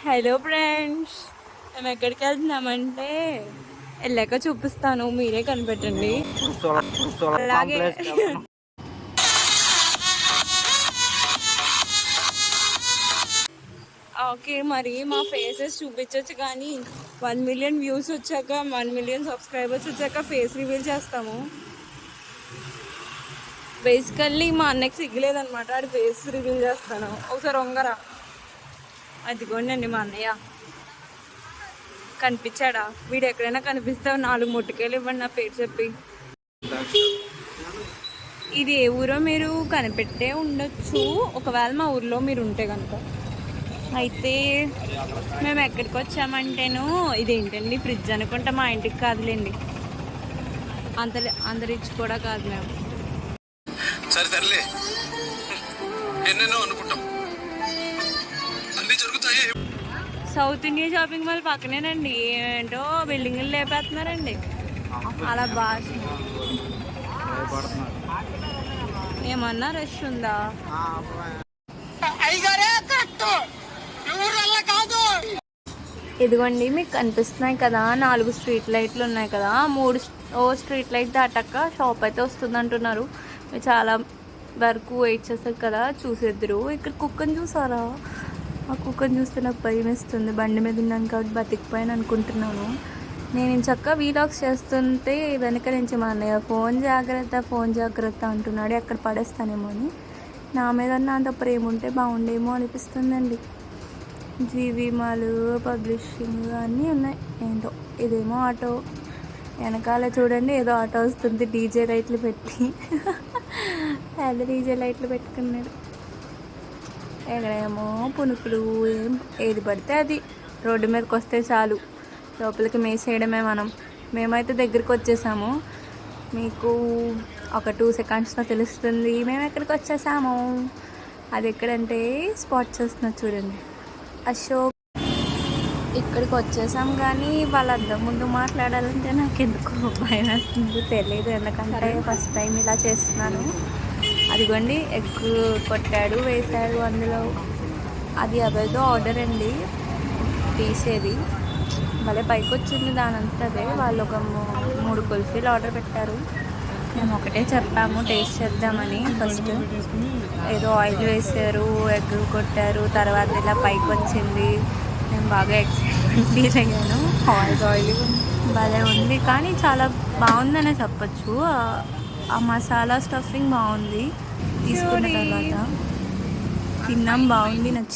Hello friends, మేము ఎక్కడికి వెళ్తున్నామంటే వెళ్ళాక చూపిస్తాను, మీరే కనిపెట్టండి. అలాగే ఓకే, మరి మా ఫేసెస్ చూపించచ్చు కానీ 1 మిలియన్ వ్యూస్ వచ్చాక 1 మిలియన్ సబ్స్క్రైబర్స్ వచ్చాక ఫేస్ రివీల్ చేస్తాము. బేసికల్లీ మా అన్నకి సిగ్గులేదనమాట, ఆడి ఫేస్ రివీల్ చేస్తాను. ఒకసారి వంగరా. అదిగోండి మా అన్నయ్య కనిపించాడా? వీడు ఎక్కడైనా కనిపిస్తావు 4 ముట్టుకేలు ఇవ్వండి నా పేరు చెప్పి. ఇది ఏ ఊరో మీరు కనిపెట్టే ఉండొచ్చు ఒకవేళ మా ఊర్లో మీరు ఉంటే కనుక. అయితే మేము ఎక్కడికి వచ్చామంటేను, ఇదేంటండి ఫ్రిడ్జ్ అనుకుంటా, మా ఇంటికి కాదులేండి, అంత రిచ్ కూడా కాదు మేము. సరే తరలే, ఎన్నెన్నో అనుకుంటాం, అన్ని జరుగుతాయి. సౌత్ ఇండియా షాపింగ్ మాల్ పక్కనేనండి. ఏంటో బిల్డింగ్లు లేపేస్తున్నారండి. అలా భాష ఏమన్నా రష్ ఉందా? ఇదిగోండి మీకు కనిపిస్తున్నాయి కదా 4 స్ట్రీట్ లైట్లు ఉన్నాయి కదా, 3 స్ట్రీట్ లైట్ దాటాక షాప్ అయితే వస్తుంది అంటున్నారు. మీరు చాలా వరకు వెయిట్ చేస్తారు కదా, చూసేద్దరు. ఇక్కడ కుక్కని చూసారా? ఆ కుక్కని చూస్తే నాకు భయం వేస్తుంది. బండి మీద ఉన్నాను కాబట్టి బతికిపోయాను అనుకుంటున్నాను. నేను చక్కగా వీలాగ్స్ చేస్తుంటే వెనక నుంచి మా అన్నయ్య ఫోన్ జాగ్రత్త అంటున్నాడు. ఎక్కడ పడేస్తానేమో అని. నా మీద అంత ప్రేమ ఉంటే బాగుండేమో అనిపిస్తుందండి. జీవి మాల్, పబ్లిషింగ్ అన్నీ ఉన్నాయి. ఏంటో ఇదేమో ఆటో, వెనకాల చూడండి ఏదో ఆటో వస్తుంది డీజే లైట్లు పెట్టి. పెద్ద డీజే లైట్లు పెట్టుకున్నాడు. ఎక్కడేమో పునుకులు, ఏది పడితే అది రోడ్డు మీదకి వస్తే చాలు లోపలికి మేసేయడమే. మేమైతే దగ్గరికి వచ్చేసాము. మీకు ఒక 2 సెకండ్స్లో తెలుస్తుంది మేము ఎక్కడికి వచ్చేసాము. అది ఎక్కడంటే స్పాట్ చేస్తున్నారు చూడండి, అశోక్. ఇక్కడికి వచ్చేసాం కానీ వాళ్ళందరి ముందు మాట్లాడాలంటే నాకు ఎందుకో భయం వేస్తుంది. తెలియదు ఎందుకంటే ఫస్ట్ టైం ఇలా చేస్తున్నాను. అదిగోండి ఎగ్ కొట్టాడు, వేసాడు అందులో. అది అదేదో ఆర్డర్ అండి, తీసేది భలే పైకి వచ్చింది దానంతా. అదే వాళ్ళు ఒక 3 కుల్ఫీలు ఆర్డర్ పెట్టారు. మేము ఒకటే చెప్పాము టేస్ట్ చేద్దామని. ఫస్ట్ ఏదో ఆయిల్ వేసారు, ఎగ్ కొట్టారు, తర్వాత ఇలా పైకి వచ్చింది. నేను బాగా ఎక్సైట్మెంట్ ఫీల్ అయ్యాను. ఆయిల్ భలే ఉంది కానీ చాలా బాగుందనే చెప్పచ్చు. ఆ మసాలా స్టఫింగ్ బాగుంది. తీసుకున్న తర్వాత తిన్నాం, బాగుంది, నచ్చింది.